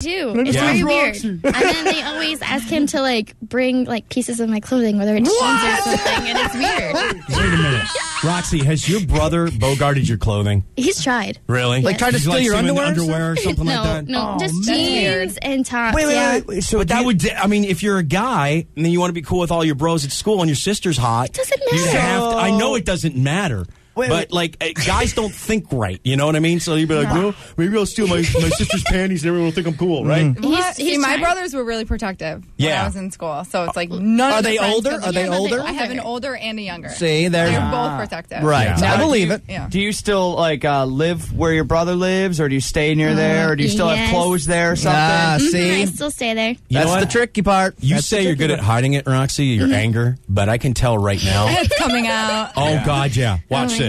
do. It's very weird. And then they always ask him to like bring like pieces of my clothing, whether it's jeans or something, and it's weird. Wait a minute, Roxy, has your brother bogarted your clothing? He's tried. Really? Like tried to steal your underwear or something like that? No, just jeans and tops. Wait. So that would, I mean, if you're a guy and then you want to be cool with all your bros at school and your sister's hot, it doesn't matter. I know it doesn't matter. But, like, guys don't think right. You know what I mean? So you'd be like, well, maybe I'll steal my sister's panties and everyone will think I'm cool, right? My brothers were really protective when I was in school. So it's like none Are of they the friends older? could- Are they older? I have an older and a younger. See, They're both protective. Right. Yeah. I believe it. Yeah. Do you still live where your brother lives, or do you stay near there, or do you still have clothes there or something? See? I still stay there. That's the tricky part. You say you're good at hiding it, Roxy, your anger, but I can tell right now. It's coming out. Oh, God, yeah. Watch my this. God.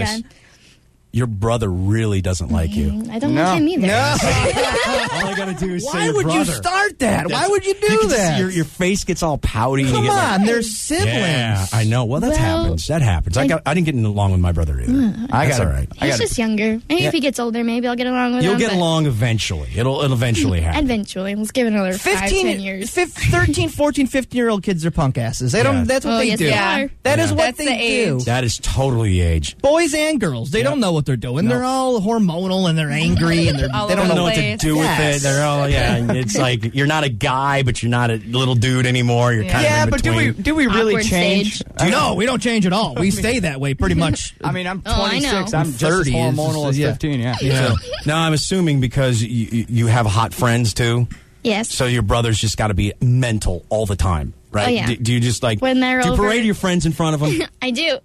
Your brother really doesn't like you. I don't like him either. All I got to do is say Why your would brother. you start that? Why would you do that? Your face gets all pouty. Come and you get on, they're siblings. Yeah, I know. Well, that happens. That happens. I didn't get along with my brother either. That's all right. He's just younger. Maybe if he gets older, maybe I'll get along with him. You'll get along eventually. It'll eventually happen. Eventually. Let's give it another 5-10 years. 13, 14, 15-year-old kids are punk asses. They don't. That's what they do. Yeah. That is what That's they the do. age. That is totally the age. Boys and girls, they don't know what they're doing. They're all hormonal and they're angry and they All don't over know the what to place. do with Yes. it. They're all It's like you're not a guy, but you're not a little dude anymore. You're kind of Yeah, in but between. Do we really Awkward change? stage. No, we don't change at all. We stay that way pretty much. I mean, I'm Oh, I 26. know. I'm just 30 as is- hormonal as yeah. 15. Yeah. Yeah. Now I'm assuming because you have hot friends too, Yes. so your brother's just got to be mental all the time, right? Oh, yeah. Do you just like When they're do you over- parade your friends in front of them? I do.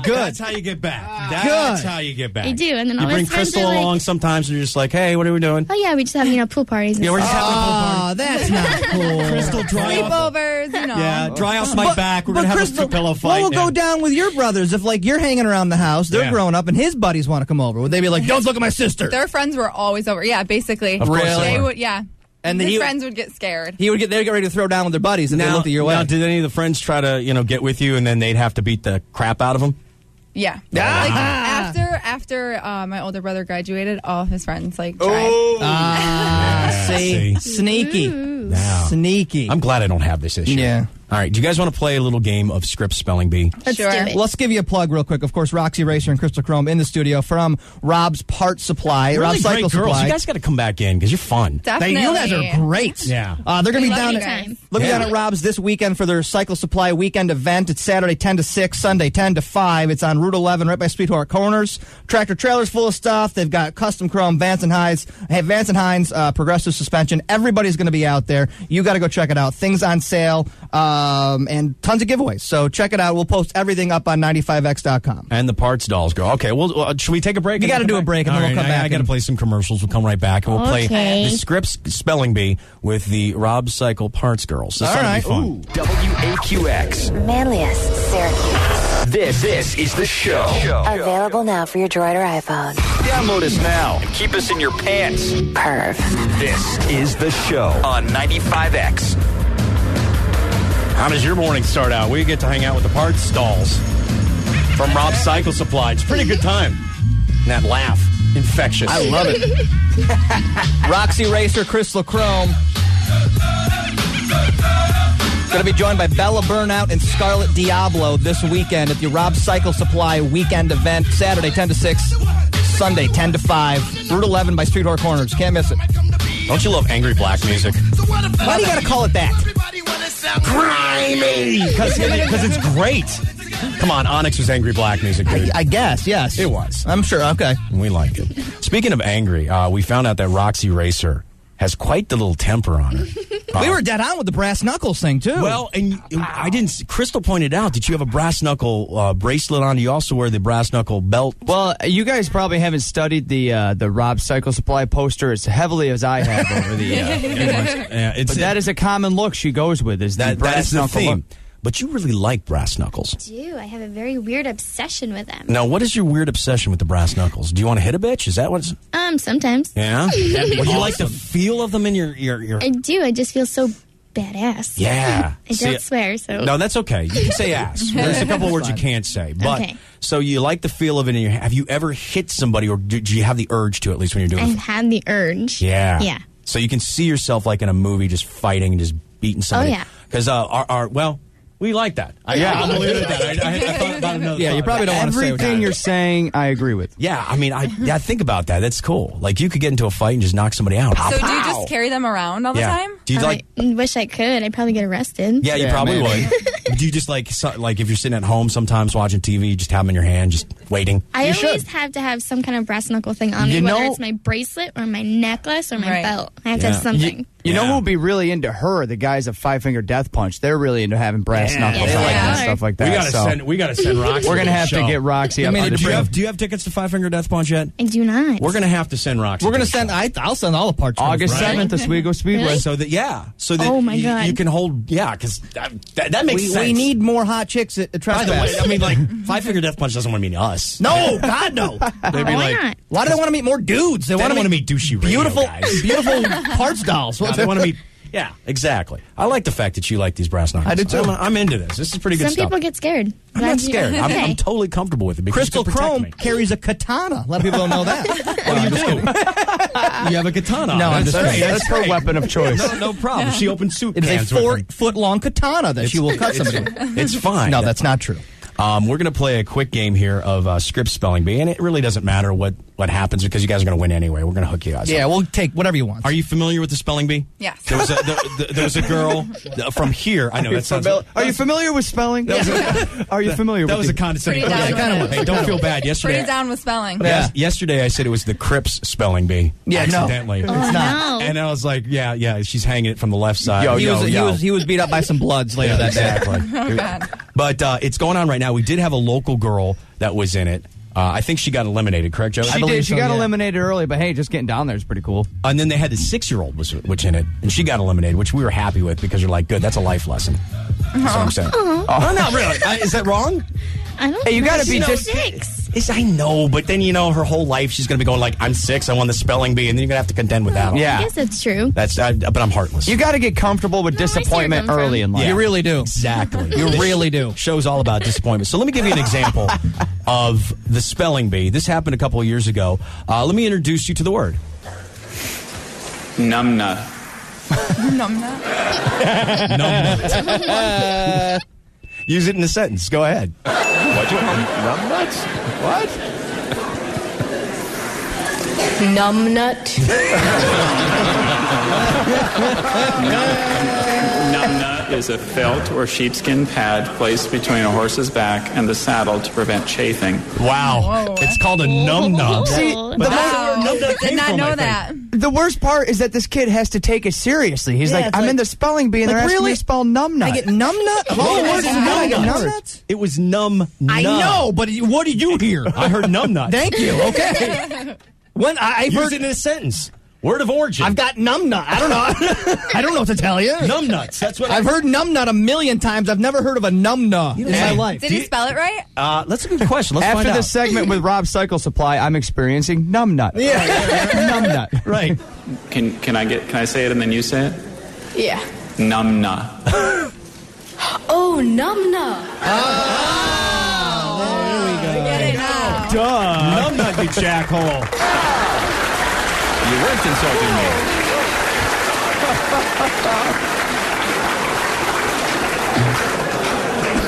Good. That's how you get back. That's how you get back. I do, and then you all bring his friends Crystal are like- along sometimes, and you're just like, hey, what are we doing? Oh, yeah, we just have, pool parties. And Yeah, we're just stuff. having a pool party. Oh, that's not cool. Crystal, dry off. Sleepovers, Yeah, dry off my back. We're gonna have Crystal, a pillow what fight. will go down with your brothers if, like, you're hanging around the house, they're Yeah. grown up, and his buddies want to come over? Would they be like, don't look at my sister? Their friends were always over. Yeah, basically. Of course Really? They would, yeah. And then His he- friends would get scared. They'd get ready to throw down with their buddies, and they looked at your way. Now, did any of the friends try to, get with you, and then they'd have to beat the crap out of them? Yeah. Ah. Like, after my older brother graduated, all of his friends tried. See? See. Sneaky. Now, Sneaky. I'm glad I don't have this issue. Yeah. All right. Do you guys want to play a little game of script spelling bee? Let's Sure. do it. Let's give you a plug real quick. Of course, Roxy Racer and Crystal Chrome in the studio from Rob's Part Supply. Really Rob's great Cycle girls. Supply. You guys got to come back in because you're fun. Definitely. You guys are great. Yeah. They're going to be We love down you at guys. Look Yeah. down at Rob's this weekend for their Cycle Supply weekend event. It's Saturday 10 to 6, Sunday 10 to 5. It's on Route 11 right by Sweetheart Corners. Tractor trailers full of stuff. They've got custom chrome Vance and Hines, progressive suspension. Everybody's going to be out there. You got to go check it out. Things on sale and tons of giveaways. So check it out. We'll post everything up on 95x.com. And the parts dolls girl. Okay, well, should we take a break? You gotta do a break, and then we'll come back I got to and- play some commercials. We'll come right back, and we'll play Okay. the script spelling bee with the Rob Cycle Parts Girls. This ought to be fun. WAQX. Manlius, Syracuse. This is the show. Available now for your Droid or iPhone. Download us now and keep us in your pants. Perv. This is the show on 95X. How does your morning start out? We get to hang out with the parts dolls from Rob Cycle Supply. It's a pretty good time. And that laugh, infectious. I love it. Roxy Racer, Crystal Chrome. Going to be joined by Bella Burnout and Scarlet Diablo this weekend at the Rob Cycle Supply weekend event. Saturday 10 to 6, Sunday 10 to 5. Route 11 by Sweetheart Corners. Can't miss it. Don't you love angry black music? Why do you got to call it that? Grimy! Because it's great. Come on, Onyx was angry black music, dude. I guess, yes. It was. I'm sure, okay. We liked it. Speaking of angry, we found out that Roxy Racer has quite the little temper on her. We were dead on with the brass knuckles thing, too. Well, and I didn't. Crystal pointed out that you have a brass knuckle bracelet on. You also wear the brass knuckle belt. Well, you guys probably haven't studied the Rob Cycle Supply poster as heavily as I have over the years. But that is a common look she goes with. Is the brass that is the knuckle theme. look. But you really like brass knuckles. I do. I have a very weird obsession with them. Now, what is your weird obsession with the brass knuckles? Do you want to hit a bitch? Is that what's... Sometimes. Yeah? Well, you like the feel of them in your... I do. I just feel so badass. Yeah. I don't swear, so... No, that's okay. You can say ass. There's a couple words you can't say. But Okay. So you like the feel of it in your... Have you ever hit somebody, or do you have the urge to, at least when you're doing I've it? had the urge. Yeah. Yeah. So you can see yourself like in a movie just fighting and just beating somebody. Oh, yeah. Because we like that. I'm a little bit that. I thought about another Yeah, you probably don't want to say Everything you're saying, I agree with. Yeah, I mean, think about that. That's cool. Like, you could get into a fight and just knock somebody out. So do you just carry them around all the time? Do you I wish I could. I'd probably get arrested. Yeah, you probably would. Do you just like if you're sitting at home sometimes watching TV, you just have them in your hand, just waiting? I always have to have some kind of brass knuckle thing on me, whether it's my bracelet or my necklace or my belt. I have to have something. You know who would be really into her? The guys of Five Finger Death Punch. They're really into having brass knuckles and stuff like that. We gotta send Roxy. We're gonna have to get Roxy up. Do you have tickets to Five Finger Death Punch yet? I do not. We're gonna have to send Roxy. We're gonna send. I'll send all the parts. August 7th, Oswego Speedway. Really? So that Oh my God. you can hold. Yeah, because that makes sense. We need more hot chicks at the By the way, Trespass. I mean, like, Five Finger Death Punch doesn't want to meet us. No, God, no. They'd be Why like, not? Why do they want to meet more dudes? They don't want to meet douchey beautiful, radio guys. beautiful parts dolls. No, they want to meet. Yeah, exactly. I like the fact that you like these brass knuckles. I do too. I'm into this. This is pretty good Some stuff. people get scared. I'm not scared. Okay. I'm totally comfortable with it. Because Crystal you can protect Chrome me. carries a katana. A lot of people don't know that. You have a katana. No, I'm just kidding. That's her weapon of choice. No problem. She opens soup It is cans a with them. 4-foot-long katana that she will cut somebody with. It's fine. No, that's not true. We're going to play a quick game here of Script Spelling Bee, and it really doesn't matter what happens because you guys are going to win anyway. We're going to hook you guys Yeah, up. we'll take whatever you want. Are you familiar with the Spelling Bee? Yes. There was a girl from here. I know that sounds. Are you familiar with spelling? Are you familiar with That was a condescending. Pretty down kind with of. it. Hey, don't feel bad. Pretty Yesterday, down with spelling. yesterday I said it was the Crips Spelling Bee. Yeah, no. accidentally. It's not. No. And I was like, yeah, she's hanging it from the left side. He was beat up by some bloods later that day. Exactly. God. But it's going on right now. We did have a local girl that was in it. I think she got eliminated, correct, Joe? She did. She got eliminated early, but hey, just getting down there is pretty cool. And then they had the 6-year-old which in it, and she got eliminated, which we were happy with because you're like, good, that's a life lesson. That's what I'm saying. Oh, not really. Is that wrong? I don't Hey, you gotta be just- 6. I know, but then her whole life she's going to be going like, I'm 6, I won the spelling bee, and then you're going to have to contend with that. Yeah. I guess it's true. But I'm heartless. You got to get comfortable with I see where disappointment you're coming early in from. life. You really do. Exactly. You really do. Show's all about disappointment. So let me give you an example of the spelling bee. This happened a couple of years ago. Let me introduce you to the word. Numbnut. Numbnut. Numbnut. Use it in a sentence. Go ahead. What? Numbnuts? What? Numbnut. Numbnut is a felt or sheepskin pad placed between a horse's back and the saddle to prevent chafing. Wow. Whoa, It's called a numbnut. See, Wow. Did not know that. the worst part is that this kid has to take it seriously. He's like, it's I'm like- in the spelling bee, and like, they're asking really? me to spell numbnut. I get numbnut? Of all the words in the I get numbnuts? It was numb. I know, but what did you hear? I heard numbnut. Thank you. Okay. When I've Use heard it in a sentence. Word of origin. I've got numbnut. I don't know. I don't know what to tell you. numbnuts. That's what I've heard numbnut a million times. I've never heard of a numbnut in my life. Did he spell it right? That's a good question. Let's find After out. this segment with Rob Cycle Supply, I'm experiencing numbnut. Yeah. Numbnut. Right. Can I say it and then you say it? Yeah. Numbnut. Oh, numbnut. Get it now. Duh. Numbnut, you jackhole. You weren't insulting me.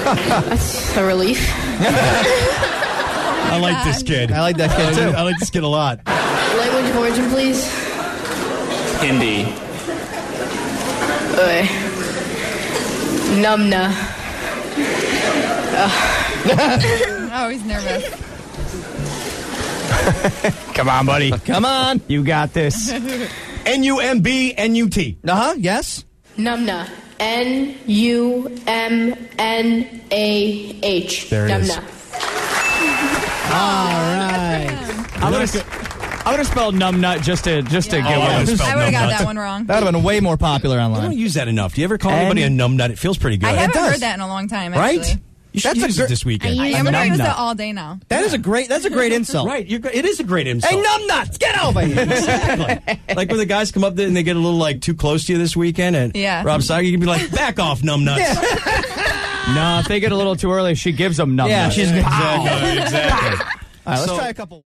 That's a relief. I like this kid. I like that kid, too. I like this kid a lot. Language of origin, please. Hindi. Numbna. Oh, he's nervous. Come on, buddy. Come on. You got this. N-U-M-B-N-U-T. Uh-huh, yes. Numna. N-U-M-N-A-H. There it is. Numna. All right. I'm gonna spell numbnut just to get I one. would've spelled I would have got numbnuts. that one wrong. That would have been way more popular I don't online. use that enough. Do you ever call anybody a numbnut? It feels pretty good. I haven't does. heard that in a long time, actually. Right? You should That's a use gr- it this weekend. I use I'm going to use Numbnut. it all day now. That's a great insult. Right. It is a great insult. Hey, numbnuts, get over here. Exactly. Like when the guys come up there and they get a little like too close to you this weekend and Yeah. Rob Seiger, you can be like, back off, numbnuts. No, if they get a little too early, she gives them numbnut. Yeah, she's Exactly. All right, let's try a couple.